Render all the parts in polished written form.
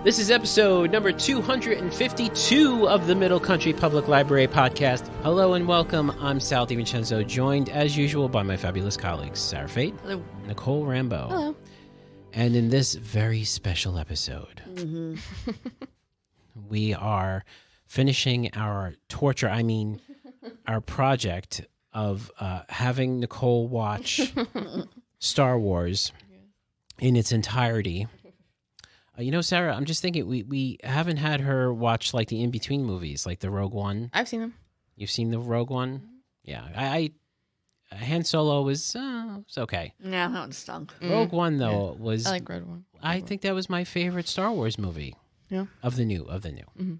This is episode number 252 of the Middle Country Public Library podcast. Hello and welcome. I'm Sal DiVincenzo, joined as usual by my fabulous colleagues, Sarah Fate, hello, Nicole Rambo. Hello. And in this very special episode, we are finishing our our project of having Nicole watch Star Wars in its entirety. Sarah, I'm just thinking we haven't had her watch like the in-between movies, like the Rogue One. I've seen them. You've seen the Rogue One? Yeah. I Han Solo was okay. Yeah, that one stunk. Rogue One though was I like Rogue One. I think that was my favorite Star Wars movie. Yeah. Of the new. Mm-hmm.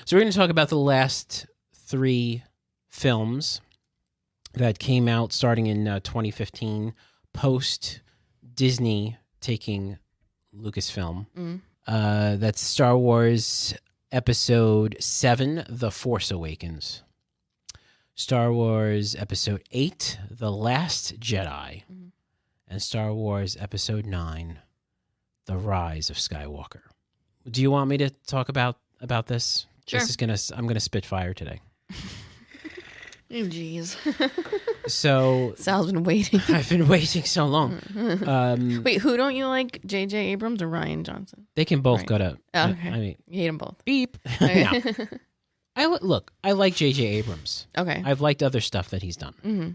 So we're going to talk about the last 3 films that came out starting in 2015, post Disney taking Lucasfilm. That's Star Wars Episode 7, The Force Awakens. Star Wars Episode 8, The Last Jedi. And Star Wars Episode 9, The Rise of Skywalker. Do you want me to talk about this? Sure. I'm gonna spit fire today. Oh, jeez. So Sal's been waiting. I've been waiting so long. Wait, who don't you like, J.J. Abrams or Rian Johnson? They can both go to. Oh, okay. I mean, you hate them both. Beep. No. I like J.J. Abrams. Okay. I've liked other stuff that he's done. Mm-hmm.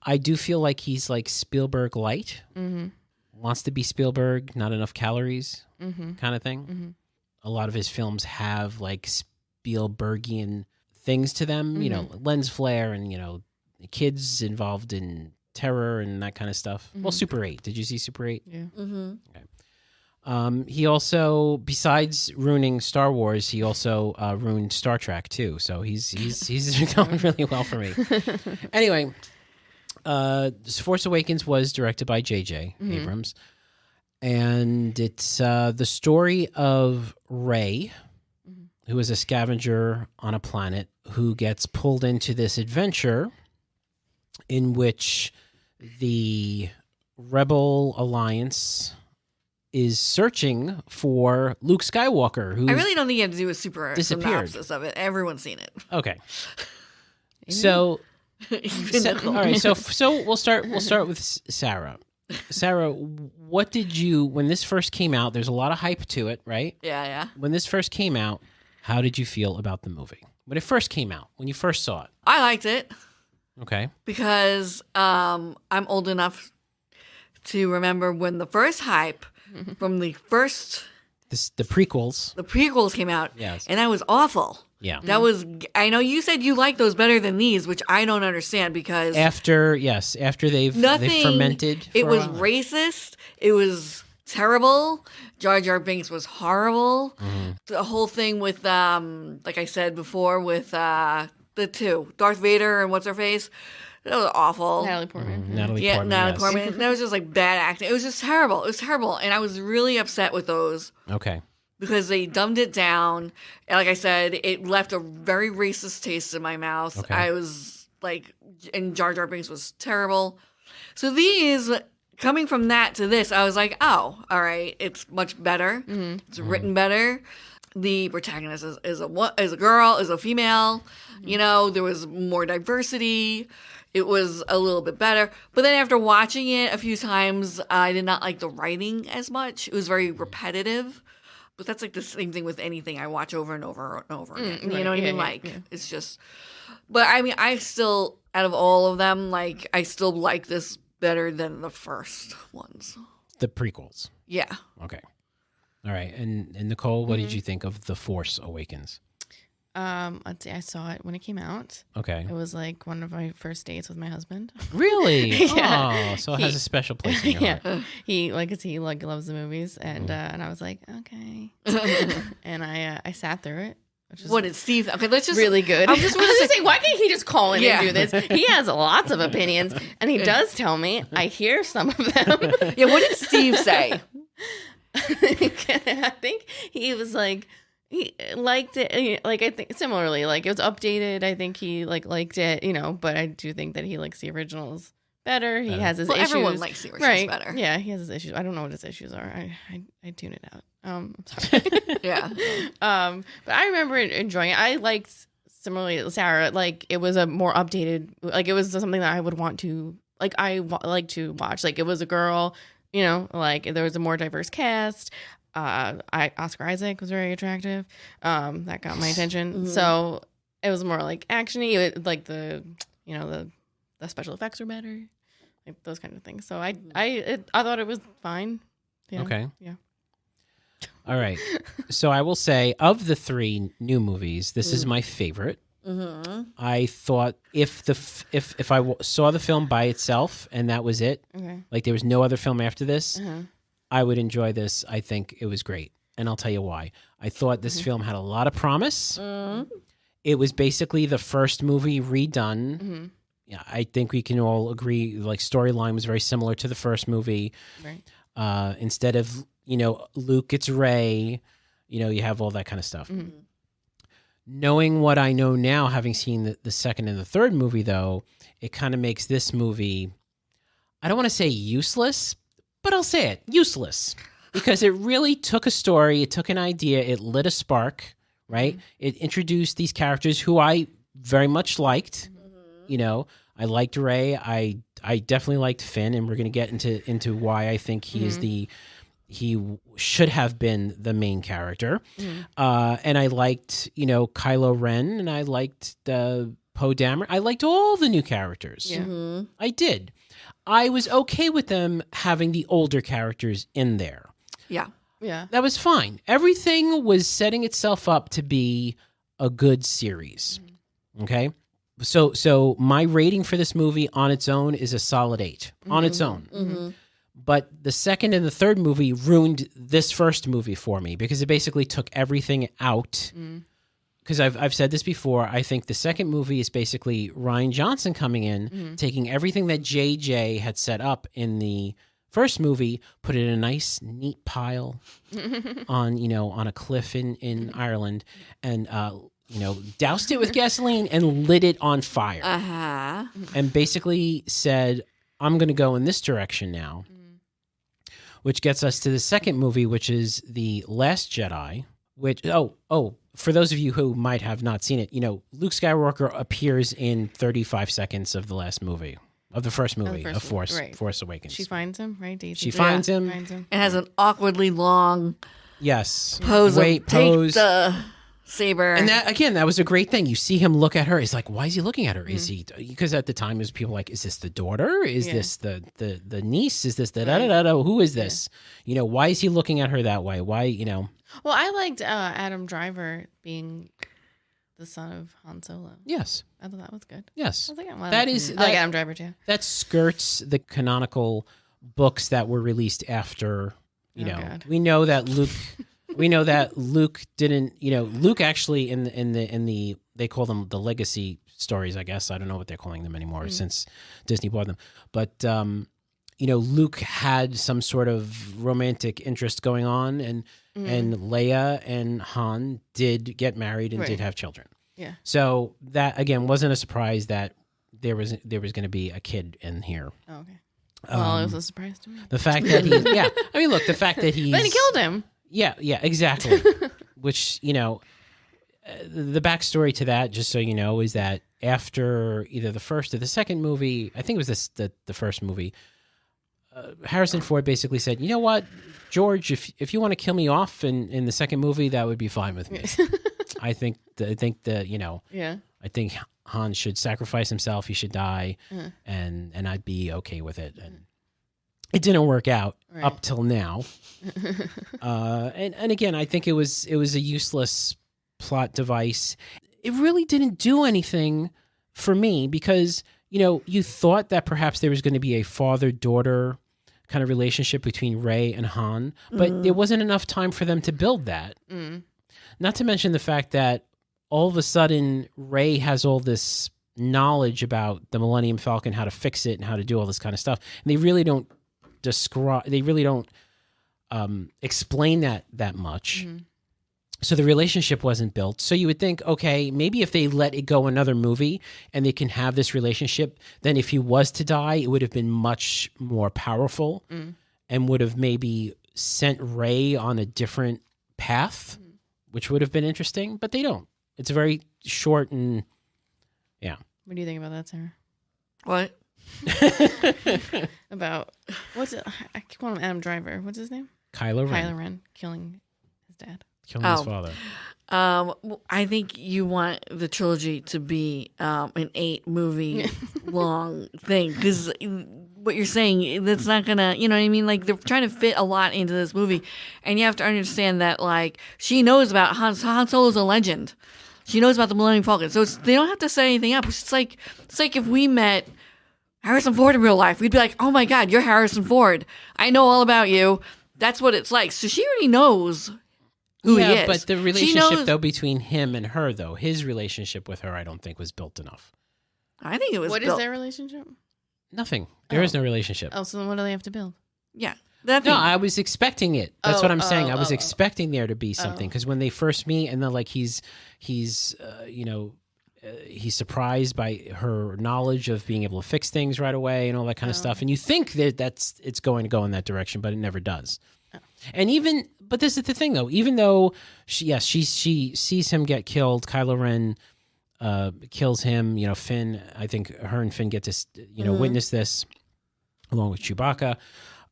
I do feel like he's like Spielberg light. Mm-hmm. Wants to be Spielberg, not enough calories, kind of thing. Mm-hmm. A lot of his films have like Spielbergian things to them, lens flare and, kids involved in terror and that kind of stuff. Well, Super 8. Did you see Super 8? Yeah. Mm-hmm. Okay. He also, besides ruining Star Wars, he also ruined Star Trek too. So he's going really well for me. Anyway, Force Awakens was directed by J.J. Abrams. And it's the story of Rey, who is a scavenger on a planet who gets pulled into this adventure in which the Rebel Alliance is searching for Luke Skywalker, who I really don't think you have to do a super disappeared. synopsis of it. Everyone's seen it. Okay. So all right, so we'll start with Sarah. Sarah, what did you, when this first came out, there's a lot of hype to it, right? Yeah. When this first came out, how did you feel about the movie? When it first came out, when you first saw it? I liked it. Okay. Because I'm old enough to remember when the first hype from the prequels came out. Yes. And that was awful. Yeah. That was, I know you said you like those better than these, which I don't understand because after they've fermented. It was racist. It was terrible. Jar Jar Binks was horrible. The whole thing with, like I said before, with the two, Darth Vader and what's her face. That was awful. Natalie Portman. Natalie Portman. That was just like bad acting. It was just terrible. It was terrible. And I was really upset with those. Okay. Because they dumbed it down. And like I said, it left a very racist taste in my mouth. Okay. I was like, and Jar Jar Binks was terrible. So these, coming from that to this, I was like, oh, all right, it's much better. It's written better. The protagonist is a girl, is a female. There was more diversity. It was a little bit better. But then after watching it a few times, I did not like the writing as much. It was very repetitive. But that's like the same thing with anything I watch over and over and over again. You know what I mean? Yeah. It's just... But I mean, I still, out of all of them, I still like this better than the first ones. The prequels. Yeah. Okay. All right. And Nicole, what did you think of The Force Awakens? Let's see. I saw it when it came out. Okay. It was like one of my first dates with my husband. Really? Yeah. Oh, so it has a special place in your heart. He loves the movies, and I was like, okay, and I sat through it. What did Steve? Okay, let's just really good. I was just going to say, why can't he just call in and do this? He has lots of opinions, and he does tell me. I hear some of them. Yeah. What did Steve say? I think he was like. He liked it, like I think similarly, like it was updated. I think he liked it, but I do think that he likes the originals better. He has his Well, issues. everyone likes the originals right. better. Yeah, he has his issues. I don't know what his issues are. I tune it out. I'm sorry. Yeah. But I remember enjoying it. I liked, similarly to Sarah, like it was a more updated, like it was something that I would want to, like like to watch. Like it was a girl, you know, like there was a more diverse cast. Oscar Isaac was very attractive. That got my attention. Mm-hmm. So it was more like actiony, like the special effects were better, like those kind of things. So I thought it was fine. Yeah. Okay. Yeah. All right. So I will say, of the 3 new movies, this is my favorite. Mm-hmm. I thought if I saw the film by itself and that was it, Okay. like there was no other film after this, Uh-huh. I would enjoy this. I think it was great. And I'll tell you why. I thought this film had a lot of promise. It was basically the first movie redone. Mm-hmm. Yeah, I think we can all agree, like, storyline was very similar to the first movie. Right. Instead of, Luke, it's Rey. You have all that kind of stuff. Mm-hmm. Knowing what I know now, having seen the second and the third movie, though, it kind of makes this movie, I don't want to say useless, but I'll say it, useless. Because it really took a story, it took an idea, it lit a spark, right? It introduced these characters who I very much liked. I liked Rey. I definitely liked Finn, and we're going to get into why I think he is he should have been the main character. And I liked, Kylo Ren, and I liked Poe Dameron. I liked all the new characters. Yeah. I did. I was okay with them having the older characters in there. Yeah. Yeah. That was fine. Everything was setting itself up to be a good series. Okay? So my rating for this movie on its own is a solid 8 on its own. But the second and the third movie ruined this first movie for me because it basically took everything out. Because I've said this before, I think the second movie is basically Rian Johnson coming in, taking everything that JJ had set up in the first movie, put it in a nice, neat pile on a cliff in Ireland, and doused it with gasoline and lit it on fire. And basically said, I'm going to go in this direction now. Which gets us to the second movie, which is The Last Jedi, which, for those of you who might have not seen it, Luke Skywalker appears in 35 seconds of the last movie, of the first movie, of Force Awakens. She finds him, right? She finds him. It has an awkwardly long pose. Take the saber. And that was a great thing. You see him look at her. It's like, why is he looking at her? Is he, because at the time there's people like, is this the daughter? Is this the niece? Is this the da-da-da-da? Who is this? Why is he looking at her that way? Why, Well, I liked Adam Driver being the son of Han Solo. Yes. I thought that was good. Yes. I was like, I like Adam Driver too. That skirts the canonical books that were released after, God. we know that Luke didn't, Luke actually in the they call them the legacy stories, I guess. I don't know what they're calling them anymore since Disney bought them. But Luke had some sort of romantic interest going on, and Leia and Han did get married and did have children. Yeah. So that again wasn't a surprise that there was going to be a kid in here. Oh, okay. Well, it was a surprise to me. The fact that the fact that he's Then he killed him. Yeah, exactly. Which, the backstory to that, just so you know, is that after either the first or the second movie, I think it was the first movie, Harrison Ford basically said, you know what, George, if you want to kill me off in the second movie, that would be fine with me. I think I think Han should sacrifice himself. He should die, and I'd be okay with it. And it didn't work out up till now. And again, I think it was a useless plot device. It really didn't do anything for me because, you thought that perhaps there was going to be a father-daughter kind of relationship between Rey and Han, but there wasn't enough time for them to build that. Not to mention the fact that all of a sudden Rey has all this knowledge about the Millennium Falcon, how to fix it and how to do all this kind of stuff. And they really don't explain that much. So the relationship wasn't built. So you would think, okay, maybe if they let it go another movie and they can have this relationship, then if he was to die, it would have been much more powerful and would have maybe sent Rey on a different path, which would have been interesting, but they don't. It's very short and yeah. What do you think about that, Sarah? What? About what's it? I call him Adam Driver. What's his name? Kylo Ren. Kylo Ren killing his dad. Killing his father. I think you want the trilogy to be an 8-movie long thing, because what you're saying, that's not gonna, you know what I mean? Like, they're trying to fit a lot into this movie, and you have to understand that, like, she knows about Han Solo's a legend. She knows about the Millennium Falcon, so they don't have to set anything up. It's like if we met Harrison Ford in real life, we'd be like, oh my God, you're Harrison Ford. I know all about you. That's what it's like. So she already knows who he is. But the relationship, though, between him and her, though, his relationship with her, I don't think was built enough. I think it was What built. is their relationship? Nothing. There is no relationship. Oh, so then what do they have to build? Yeah. No, I was expecting it. That's what I'm saying. I was expecting there to be something, because when they first meet, and then like he's surprised by her knowledge of being able to fix things right away and all that kind of stuff, and you think that it's going to go in that direction, but it never does. And but this is the thing, though. Even though she sees him get killed, Kylo Ren kills him. You know, Finn. I think her and Finn get to witness this along with Chewbacca.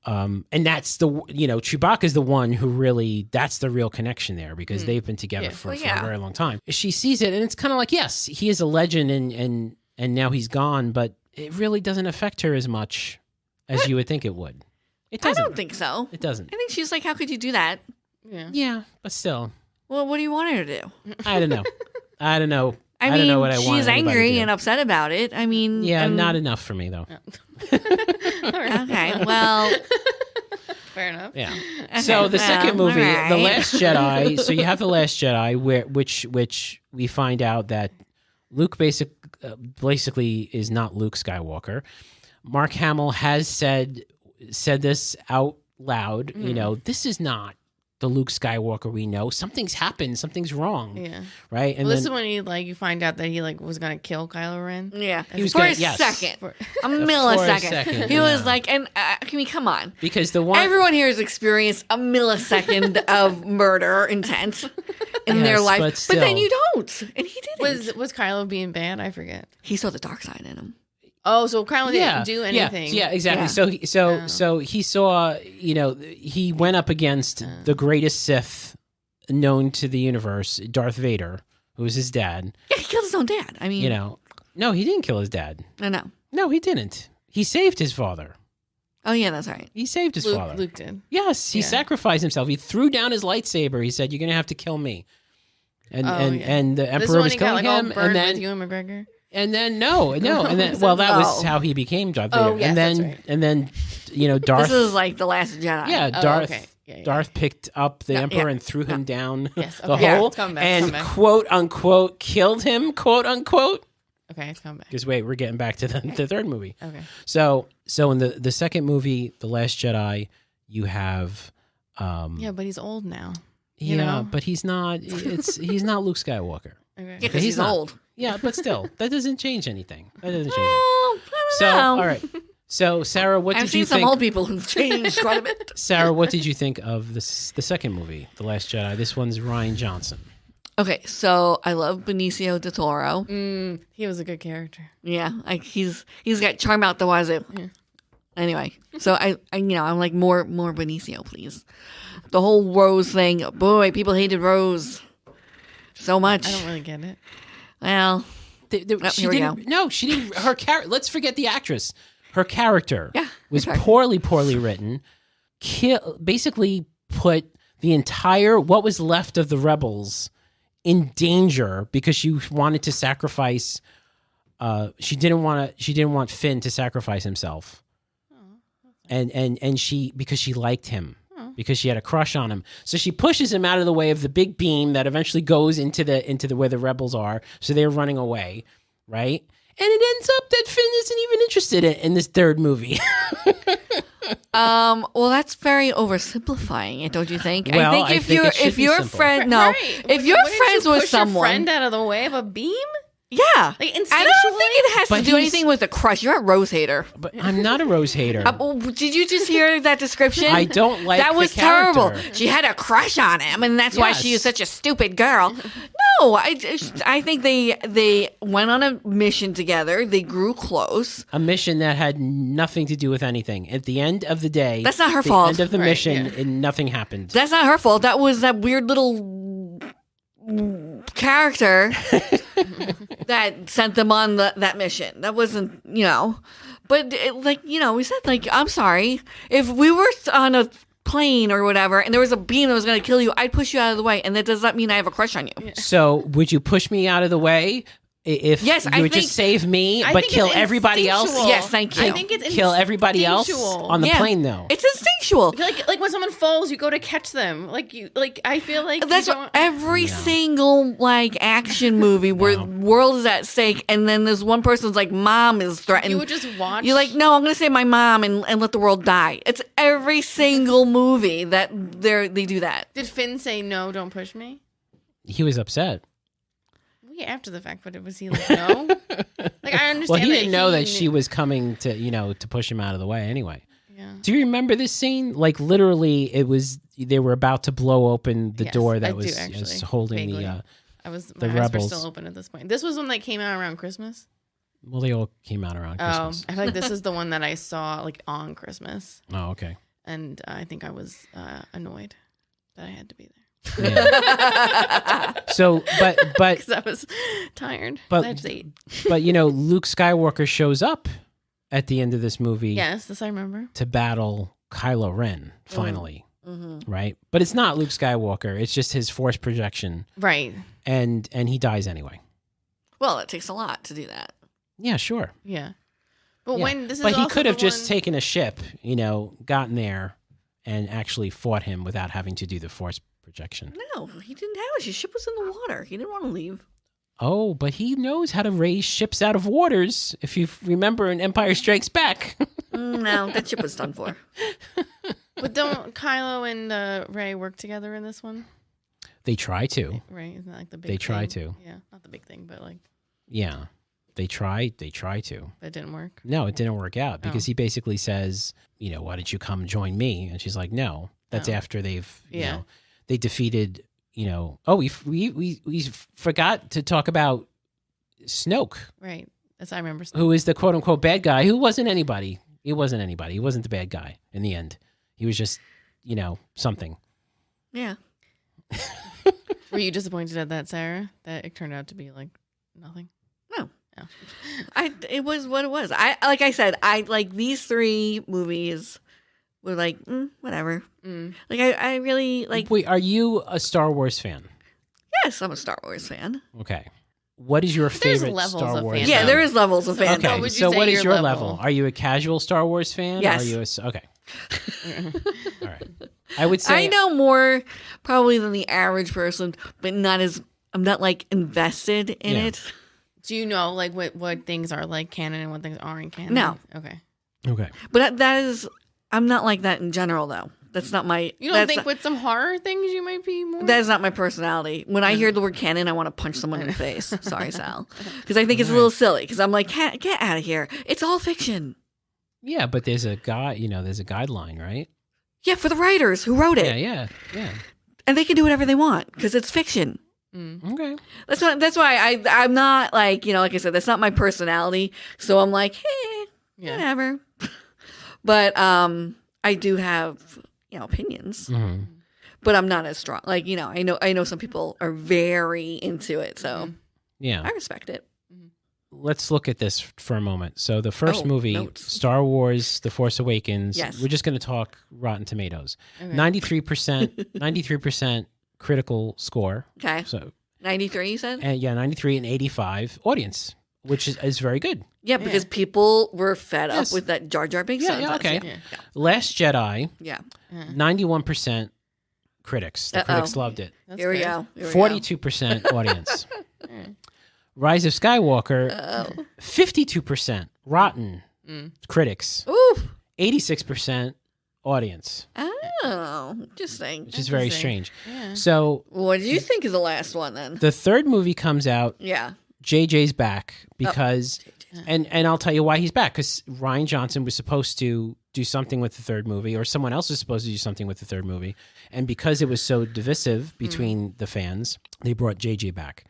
And that's Chewbacca's the one who really, that's the real connection there, because they've been together for a very long time. She sees it, and it's kind of like, yes, he is a legend, and now he's gone, but it really doesn't affect her as much as you would think it would. It doesn't. I don't think so. It doesn't. I think she's like, how could you do that? Yeah, but still. Well, what do you want her to do? I don't know. I don't know. I don't know what I want. She's angry and upset about it. I mean, not enough for me, though. Okay, well, fair enough. Yeah. So the second movie, right. The Last Jedi. So you have The Last Jedi, which we find out that Luke basically is not Luke Skywalker. Mark Hamill has said this out loud. You know, this is not the Luke Skywalker we know. Something's happened. Something's wrong. Yeah. Right. And this is when you find out that he was gonna kill Kylo Ren. Yeah. He was for gonna, a second, a millisecond. For a second, he was like, and I mean, come on. Because the one everyone here has experienced a millisecond of murder intent in their life, but then you don't, and he didn't. Was Kylo being bad? I forget. He saw the dark side in him. Oh, so Kylo didn't do anything. Yeah, exactly. Yeah. So he saw, he went up against the greatest Sith known to the universe, Darth Vader, who was his dad. Yeah, he killed his own dad. I mean, no, he didn't kill his dad. No, he didn't. He saved his father. Oh yeah, that's right. He saved his father. Luke did. Yes, he sacrificed himself. He threw down his lightsaber. He said, "You're going to have to kill me." And the Emperor was killing him, and then Ewan McGregor. And then and then that was how he became Darth Vader. Oh, yes, and then Darth. This is like the Last Jedi. Yeah, Darth. Darth picked up the Emperor and threw him down the hole, and quote unquote killed him, quote unquote. Okay, it's coming back. Because wait, we're getting back to the third movie. Okay. So in the second movie, The Last Jedi, you have. Yeah, but he's old now. But he's not. He's not Luke Skywalker. Okay. Yeah, he's old. Yeah, but still, that doesn't change anything. That doesn't change. I don't know. All right. So, Sarah, what did you think? I've seen some old people who've changed quite a bit. Sarah, what did you think of the second movie, The Last Jedi? This one's Rian Johnson. Okay, so I love Benicio del Toro. He was a good character. Yeah, like he's got charm out the wazoo. Yeah. Anyway, so I'm like more Benicio, please. The whole Rose thing, boy, people hated Rose so much. I don't really get it. Well, she didn't. No, she didn't. Her character. Let's forget the actress. Her character was poorly written. Basically, put the entire what was left of the rebels in danger because she wanted to sacrifice. She didn't want Finn to sacrifice himself, and she because she liked him. Because she had a crush on him, so she pushes him out of the way of the big beam that eventually goes into the where the rebels are. So they're running away, right? And it ends up that Finn isn't even interested in this third movie. Well, that's very oversimplifying it, don't you think? Well, I think it should if be your simple. friend, no, Right. if you're Wouldn't friends you with push your someone, friend out of the way of a beam? yeah, Like, I don't instinctually? think it has But to do he's- anything with a crush. You're a rose hater. But I'm not a Rose hater. Well, did you just hear that description? I don't like that the was character. terrible. She had a crush on him, and that's why she Yes. is such a stupid girl. No, I think they went on a mission together. They grew close. A mission that had nothing to do with anything. At the end of the day, That's not her the fault. end of the Right, mission, yeah. and nothing happened. That's not her fault. That was that weird little character that sent them on that mission. That wasn't, but we said, like, I'm sorry. If we were on a plane or whatever and there was a beam that was going to kill you, I'd push you out of the way. And that does not mean I have a crush on you. So, would you push me out of the way if Yes, you I would think- just save me, I but think kill it's everybody else? instinctual. Yes, thank you. I think it's Kill everybody else instinctual. on the Yeah. plane, though. It's instinctual. Like when someone falls, you go to catch them. I feel like That's you what don't- every single action movie where No. the world is at stake, and then there's one person's like mom is threatened. you would just watch. You're like, no, I'm going to save my mom and let the world die. It's every single movie that they do that. Did Finn say no? Don't push me. He was upset. Yeah, after the fact, but was he like no? Like I understand. Well, he that didn't know that she was coming to push him out of the way anyway. Yeah. Do you remember this scene? Like literally, they were about to blow open the Yes, door I that do, was actually, holding vaguely. the. I was The my eyes were rebels. still open at this point. This was one that came out around Christmas. Well, they all came out around Christmas. I feel like this is the one that I saw like on Christmas, Oh, okay. and I think I was annoyed that I had to be there Yeah. So, but because I was tired. But- I had to eat. but Luke Skywalker shows up at the end of this movie Yes, this I remember. to battle Kylo Ren finally, Mm-hmm. right? But it's not Luke Skywalker. It's just his force projection, Right. and he dies anyway. Well, it takes a lot to do that. Yeah, sure. Yeah. But Yeah. when this is But he also could have the just one- taken a ship, gotten there, and actually fought him without having to do the force projection. No, he didn't have it. His ship was in the water. He didn't want to leave. Oh, but he knows how to raise ships out of waters. If you remember in Empire Strikes Back. No, that ship was done for. But don't Kylo and Rey work together in this one? They try to. Right? Isn't that like the big? They try thing? to. Yeah, not the big thing, but like, Yeah. They try to. but it didn't work. No, it didn't work out because Oh. he basically says, why don't you come join me? And she's like, no. That's Oh. after they've, Yeah. they defeated, we forgot to talk about Snoke, Right. That's I remember. who is the quote unquote bad guy, who wasn't anybody. He wasn't anybody. He wasn't the bad guy in the end. He was just, something. Yeah. Were you disappointed at that, Sarah? That it turned out to be like nothing. No. No. It was what it was. Like I said, I like these three movies were like, whatever. Mm. Like I really like. Wait, are you a Star Wars fan? Yes, I'm a Star Wars fan. Okay. What is your There's favorite levels Star of Wars? fandom. Yeah, there is levels of fandom. Okay, What would you so say what is your your level? level? Are you a casual Star Wars fan? Yes. Are you okay. All right. I would say I know more probably than the average person, but I'm not like invested in Yeah. it. Do you know like what things are like canon and what things aren't canon? No. Okay. Okay. But that is, I'm not like that in general though. That's not my. You don't think with some horror things you might be more? That is not my personality. When I hear the word canon, I want to punch someone in the face. Sorry, Sal. Because I think it's a little silly. Because I'm like, get out of here. It's all fiction. Yeah, but there's a there's a guideline, right? Yeah, for the writers who wrote it. Yeah. And they can do whatever they want because it's fiction. Mm. Okay. That's why I'm not like, like I said, that's not my personality. So I'm like, hey, Yeah. whatever. But I do have, opinions. hmm But I'm not as strong. Like, I know some people are very into it. So Yeah. I respect it. Let's look at this for a moment. So the first Oh, movie, notes. Star Wars: The Force Awakens. Yes. We're just going to talk Rotten Tomatoes. Okay. 93% critical score. Okay. So 93, you said? and 93 and 85 audience, which is very good. Yeah, because people were fed Yes. up with that Jar Jar Binks. Yeah, nonsense. okay. Yeah. Last Jedi, Yeah. 91% critics. The critics loved it. That's Here we good. go. Here we go. 42% audience. Rise of Skywalker, 52% rotten critics, Ooh. 86% audience, Oh, interesting. which is very Interesting. strange. Yeah. So What did you think of the last one then? the third movie comes out. Yeah. JJ's back because, and I'll tell you why he's back, because Ryan Johnson was supposed to do something with the third movie, or someone else was supposed to do something with the third movie, and because it was so divisive between the fans, they brought JJ back.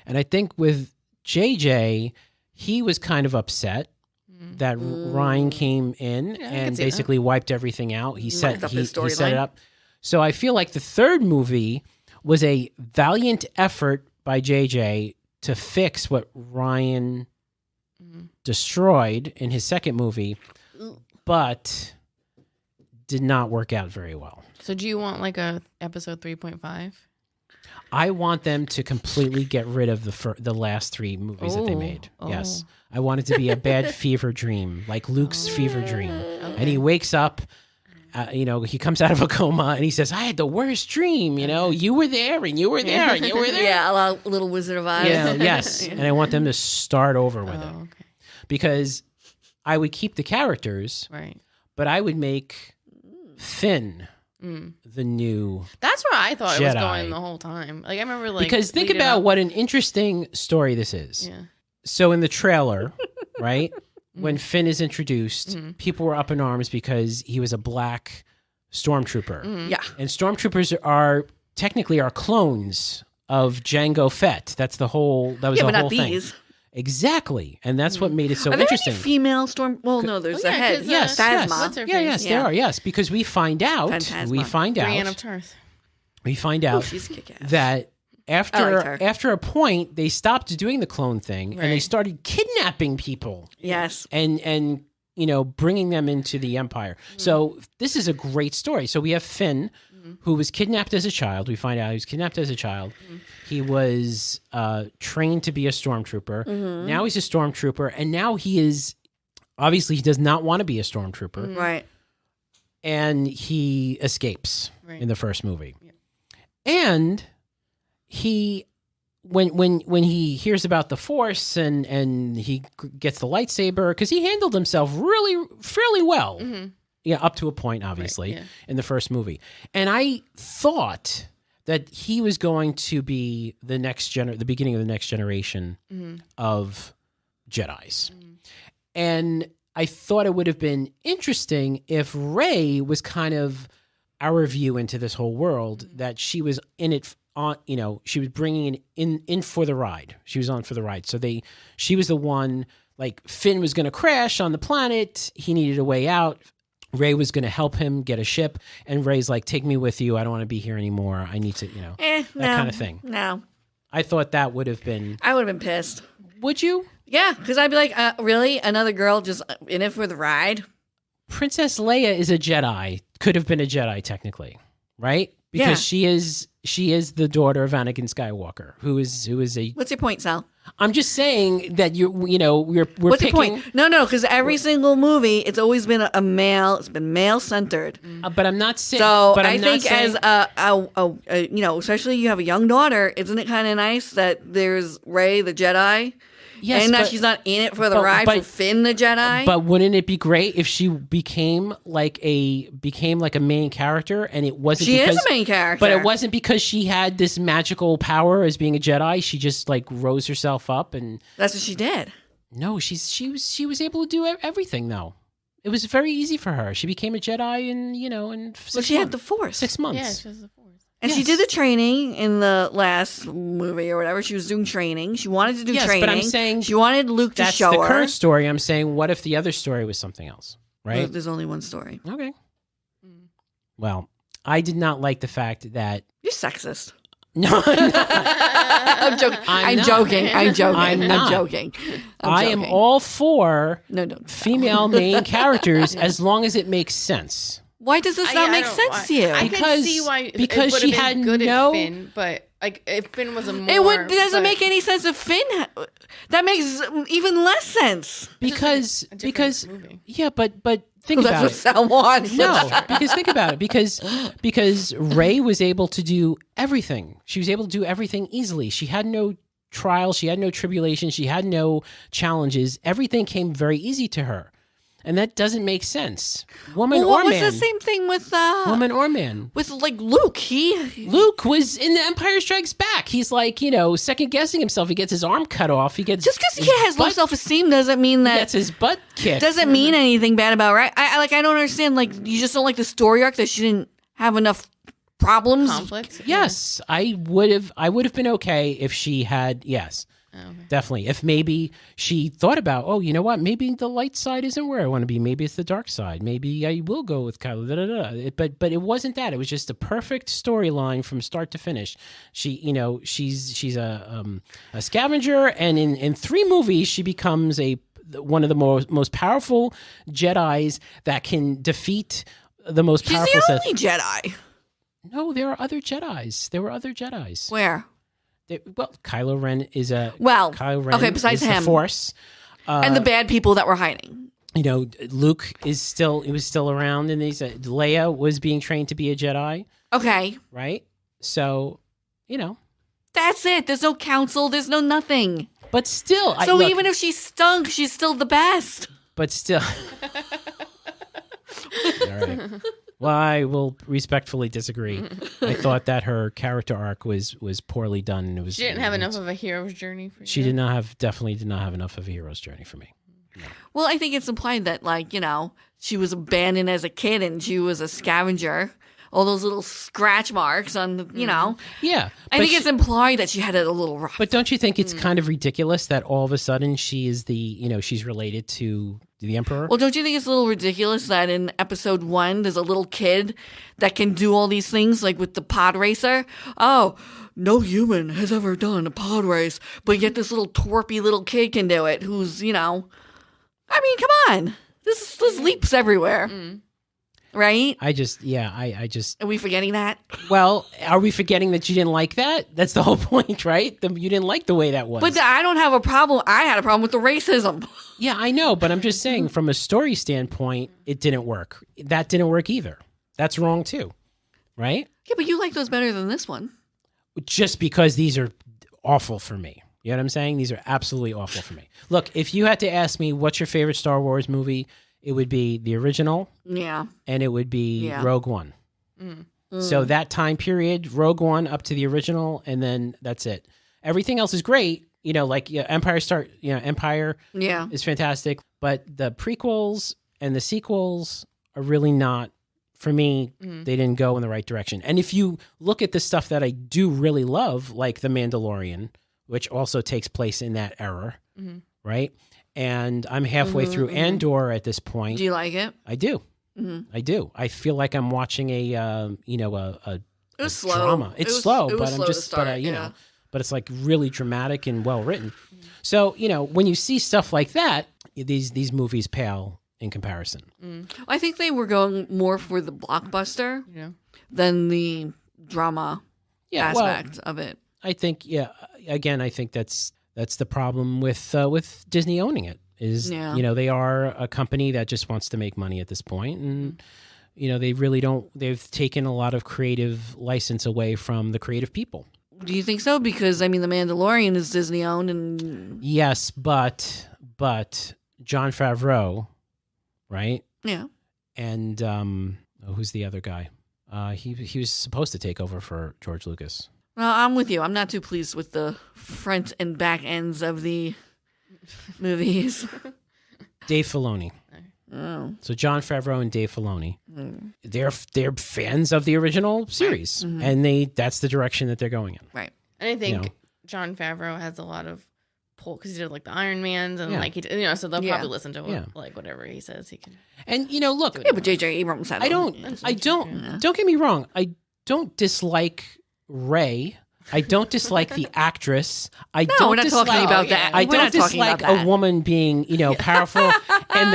And I think with JJ, he was kind of upset that Ryan came in Yeah, I and can see basically wiped everything out. He set up his he set storyline. it up. So I feel like the third movie was a valiant effort by JJ to fix what Ryan destroyed in his second movie, but did not work out very well. So do you want like a episode 3.5? I want them to completely get rid of the last three movies that they made. Yes. I want it to be a bad fever dream, like Luke's fever dream. And he wakes up, he comes out of a coma and he says, I had the worst dream, you were there and you were there and you were there. Yeah, a little Wizard of Oz. Yeah, yes. And I want them to start over with it. Okay. Because I would keep the characters, Right. but I would make Finn the new. That's where I thought it was Jedi. going the whole time. Like I remember Because think leading about up- what an interesting story this is. Yeah. So in the trailer, right, when Finn is introduced, people were up in arms because he was a black stormtrooper. Yeah. And stormtroopers are technically clones of Jango Fett. That was Yeah, the whole but not thing. these. Exactly. And that's what made it so Are there interesting. any female storm? Well, no, there's the yeah, head. 'cause, Yes, Phasma. what's her Yeah, face? yes, Yeah. there are. Yes, because we find out. Phantasma. We find Brienne of out. Tarth. We find Oh, out she's kick-ass. that I liked her. after a point they stopped doing the clone thing and they Right. started kidnapping people Yes. and bringing them into the Empire. So this is a great story. So we have Finn, who was kidnapped as a child. We find out he was kidnapped as a child. He was trained to be a stormtrooper. Now he's a stormtrooper, and now he is obviously he does not want to be a stormtrooper, Right. and he escapes Right. in the first movie. And he when he hears about the Force and he gets the lightsaber, because he handled himself fairly well. Yeah, up to a point, obviously, yeah. in the first movie. And I thought that he was going to be the beginning of the next generation of Jedis. And I thought it would have been interesting if Rey was kind of our view into this whole world, that she was in it on, she was bringing it in for the ride. She was on for the ride. So she was the one, like Finn was going to crash on the planet. He needed a way out. Rey was going to help him get a ship, and Rey's like, take me with you. I don't want to be here anymore. I need to, No. kind of thing. No. I thought that would have been. I would have been pissed. Would you? Yeah, because I'd be like, really? Another girl just in it for the ride? Princess Leia is a Jedi. Could have been a Jedi technically, right? Because she is the daughter of Anakin Skywalker, who is a. What's your point, Sal? I'm just saying that we're What's picking. your point? No, because every single movie, it's always been a male. It's been male centered. But I'm not saying. So but I'm I not think saying, as especially you have a young daughter, isn't it kind of nice that there's Rey the Jedi, yes, and that but- she's not in it for the but- ride but- for Finn the Jedi? But wouldn't it be great if she became like a main character, and it wasn't she because is a main character, but it wasn't because she had this magical power as being a Jedi. She just like rose herself up, and That's what she did. no, she was able to do everything though. It was very easy for her. She became a Jedi in 6 Well, she had months. the Force, 6 months. Yeah, she was the Force. and she yes. did the training in the last movie or whatever. She was doing training. She wanted to do Yes, training. but I'm saying she wanted Luke to That's show the her. current story. I'm saying, what if the other story was something else? Right? Well, there's only one story. Okay. Well, I did not like the fact that You're sexist. no, I'm joking. I'm not. joking. I'm joking. I'm I'm not. joking. I am all for No. female main characters as long as it makes sense. Why does this not make sense to you? I Because- can see why because it would she have had been good no- at Finn, but like if Finn was a more, It doesn't make any sense if Finn. That makes even less sense. Because a different because movie. yeah, but think That's about what it. Sal wants. No, because think about it. Because Rey was able to do everything. She was able to do everything easily. She had no trials. She had no tribulations. She had no challenges. Everything came very easy to her. And that doesn't make sense. Woman Well, or what was man. the same thing with Woman or man. with like Luke? Luke was in The Empire Strikes Back. He's like, second guessing himself. He gets his arm cut off. He gets just because he has low self-esteem doesn't mean he that gets his butt kicked. doesn't mean anything bad about right. I don't understand. Like, you just don't like the story arc that she didn't have enough problems. Conflict. Yes, I would have been okay if she had. Yes. Okay. Definitely. If maybe she thought about, oh, you know what? Maybe the light side isn't where I want to be. Maybe it's the dark side. Maybe I will go with Kylo. Da, da, da. But it wasn't that. It was just a perfect storyline from start to finish. She, she's a scavenger, and in 3 movies she becomes one of the most powerful Jedis that can defeat the most She's powerful. the only Jedi. No, there are other Jedis. There were other Jedis. Where? Kylo Ren is Kylo Ren okay, besides is him. the Force. And the bad people that were hiding. Luke was still around, and Leia was being trained to be a Jedi. Okay. Right? So, That's it. There's no council. There's no nothing. But still. Even if she stunk, she's still the best. But still. All right. Well, I will respectfully disagree. I thought that her character arc was poorly done. And it was. She didn't have enough of a hero's journey for you. She definitely did not have enough of a hero's journey for me. No. Well, I think it's implied that, she was abandoned as a kid and she was a scavenger. All those little scratch marks on, Yeah. I think it's implied that she had it a little rough. But don't you think it's kind of ridiculous that all of a sudden she is she's related to the Emperor? Well, don't you think it's a little ridiculous that in episode 1, there's a little kid that can do all these things, like with the pod racer? Oh, no human has ever done a pod race, but yet this little twerpy little kid can do it, who's, come on. This leaps everywhere. Right? I just. Are we forgetting that? Well, are we forgetting that you didn't like that? That's the whole point, right? You didn't like the way that was. But I don't have a problem. I had a problem with the racism. Yeah, I know, but I'm just saying from a story standpoint, it didn't work. That didn't work either. That's wrong too, right? Yeah, but you like those better than this one. Just because these are awful for me. You know what I'm saying? These are absolutely awful for me. Look, if you had to ask me what's your favorite Star Wars movie, it would be the original. Yeah. And it would be Rogue One. So that time period, Rogue One up to the original, and then that's it. Everything else is great. Empire is fantastic. But the prequels and the sequels are really not, for me, they didn't go in the right direction. And if you look at the stuff that I do really love, like The Mandalorian, which also takes place in that era, right? And I'm halfway through Andor at this point. Do you like it? I do. I do. I feel like I'm watching a slow. drama. It's slow, but I'm slow just, to start, but it's like really dramatic and well written. So when you see stuff like that, these movies pale in comparison. I think they were going more for the blockbuster than the drama aspect of it. I think, again, I think that's the problem with Disney owning it. They are a company that just wants to make money at this point, and they really don't. They've taken a lot of creative license away from the creative people. Do you think so? Because The Mandalorian is Disney owned, and yes, but Jon Favreau, right? Yeah, and who's the other guy? He was supposed to take over for George Lucas. Well, I'm with you. I'm not too pleased with the front and back ends of the movies. Dave Filoni. Oh. So Jon Favreau and Dave Filoni, they're fans of the original series, and that's the direction that they're going in. Right. And I think Jon Favreau has a lot of pull because he did like the Iron Mans and so they'll probably listen to whatever he says he can. And look, but J.J. Abrams had. Don't get me wrong. I don't dislike Rey. I don't dislike the actress. We're not talking about that. I don't dislike a woman being, powerful in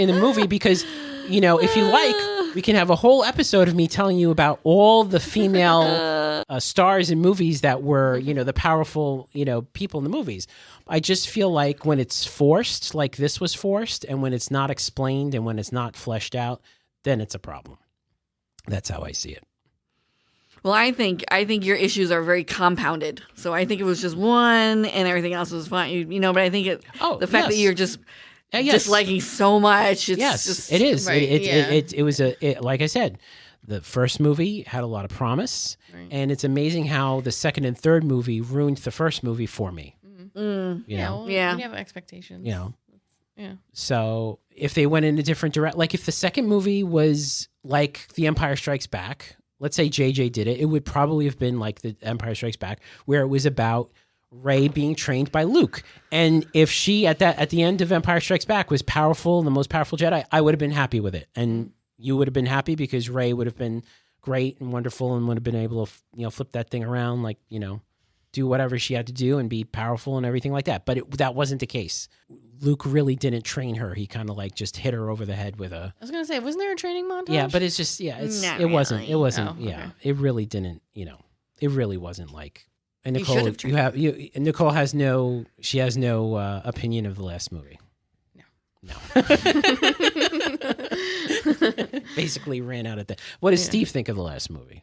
the movie because, if you like, we can have a whole episode of me telling you about all the female stars in movies that were, the powerful, people in the movies. I just feel like when it's forced, like this was forced, and when it's not explained and when it's not fleshed out, then it's a problem. That's how I see it. Well, I think your issues are very compounded. So I think it was just one, and everything else was fine. But I think the fact that you're just disliking so much. It's yes, just, it is. Right, It was like I said, the first movie had a lot of promise, and it's amazing how the second and third movie ruined the first movie for me. You know? You have expectations. You know. Yeah. So if they went in a different direction, like if the second movie was like The Empire Strikes Back, let's say JJ did it, it would probably have been like The Empire Strikes Back, where it was about Rey being trained by Luke. And if she at the end of Empire Strikes Back was powerful, the most powerful Jedi, I would have been happy with it. And you would have been happy because Rey would have been great and wonderful and would have been able to, flip that thing around, like, do whatever she had to do and be powerful and everything like that. But that wasn't the case. Luke really didn't train her. He kind of like just hit her over the head with a... I was going to say, wasn't there a training montage? Yeah, but it's just, it wasn't, Oh, okay. It really didn't, it really wasn't like... And You should have Nicole has no opinion of the last movie. No. Basically ran out at that. What does Steve think of the last movie?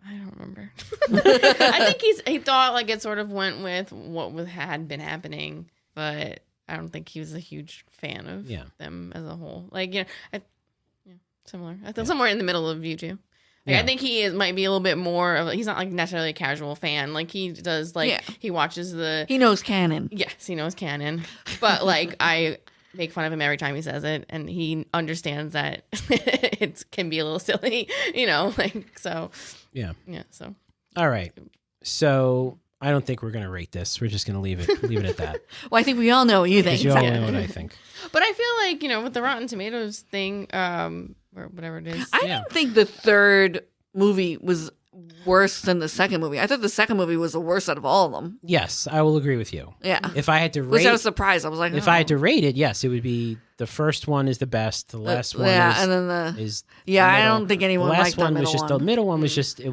I don't remember. I think he thought like it sort of went with what had been happening, but I don't think he was a huge fan of them as a whole. Like, similar. I think somewhere in the middle of you two. Like, I think he might be a little bit more of. He's not like necessarily a casual fan. Like he does. Like he watches He knows canon. Yes, he knows canon. But like I make fun of him every time he says it, and he understands that it can be a little silly. Like so. Yeah. So. All right. So I don't think we're going to rate this. We're just going to leave it at that. Well, I think we all know what you think. You all know what I think. But I feel like with the Rotten Tomatoes thing, or whatever it is, I didn't think the third movie was worse than the second movie. I thought the second movie was the worst out of all of them. Yes, I will agree with you. Yeah. If I had to rate, which I was surprised. I was like, if I had to rate it, yes, it would be the first one is the best. The last one, and then I don't think anyone liked the middle one. The middle one was just it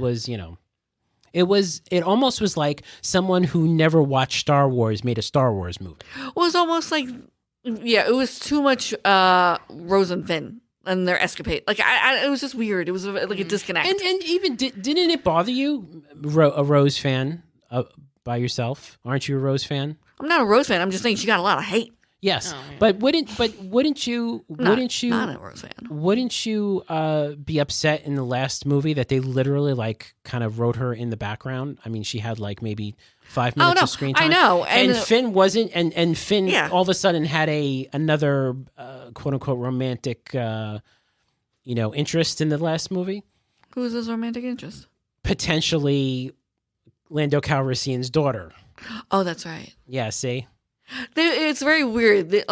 almost was like someone who never watched Star Wars made a Star Wars movie. It was almost like it was too much Rose and Finn and their escapade. Like it was just weird. It was like a disconnect. And even didn't it bother you, a Rose fan by yourself? Aren't you a Rose fan? I'm not a Rose fan. I'm just saying she got a lot of hate. Yes, but wouldn't you not a Rose fan. Wouldn't you be upset in the last movie that they literally like kind of wrote her in the background? I mean, she had like maybe 5 minutes of screen time. I know, and Finn wasn't, and Finn all of a sudden had another quote unquote romantic interest in the last movie. Who is this romantic interest? Potentially Lando Calrissian's daughter. Oh, that's right. Yeah, see? It's very weird. They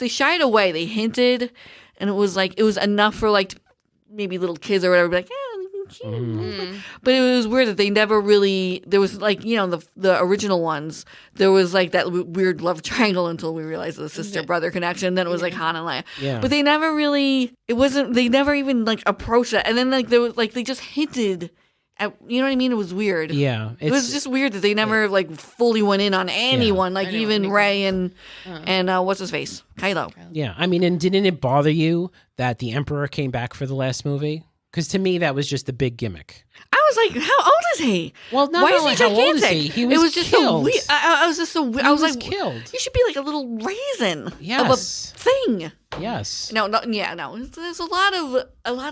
shied away. They hinted, and it was enough for like maybe little kids or whatever. Be like, but it was weird that they never really. There was like the original ones. There was like that weird love triangle until we realized the sister brother connection. Then it was like Han and Leia. Yeah. But they never really. It wasn't. They never even like approached that. And then like there was like they just hinted. You know what I mean? It was weird. Yeah. It was just weird that they never like fully went in on anyone, like even Rey and what's his face? Kylo. Yeah. I mean, and didn't it bother you that the Emperor came back for the last movie? Because to me, that was just a big gimmick. I was like, how old is he? Well, not why only is he how gigantic? old is he? He was it was just killed. so weird. I was just so weird. I was like, killed. You should be like a little raisin of a thing. Yes. No. There's a lot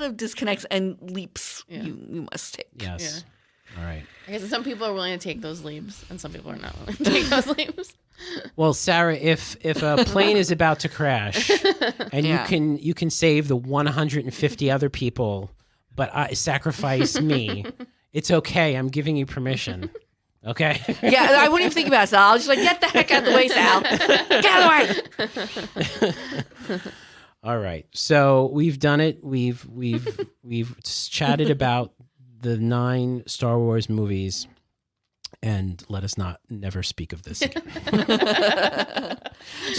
of disconnects and leaps you must take. Yes. Yeah. All right. I guess some people are willing to take those leaps, and some people are not willing to take those leaps. Well, Sarah, if a plane is about to crash, and you can save the 150 other people, but I sacrifice me, it's okay. I'm giving you permission. Okay. Yeah, I wouldn't even think about it, Sal. I was just like, get the heck out of the way, Sal. Get out of the way. All right. So we've done it. We've chatted about the 9 Star Wars movies, and let us never speak of this again.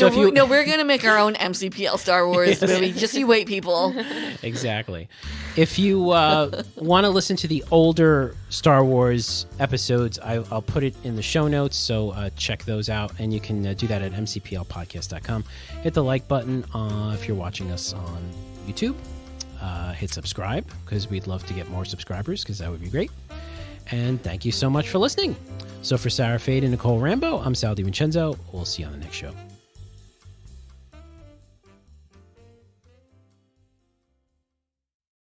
We're gonna make our own MCPL Star Wars movie. Just you wait, people. Exactly. If you want to listen to the older Star Wars episodes, I'll put it in the show notes, so check those out, and you can do that at mcplpodcast.com. Hit the like button if you're watching us on YouTube. Hit subscribe, because we'd love to get more subscribers, because that would be great. And thank you so much for listening. So for Sarah Fade and Nicole Rambo, I'm Sal DiVincenzo. We'll see you on the next show.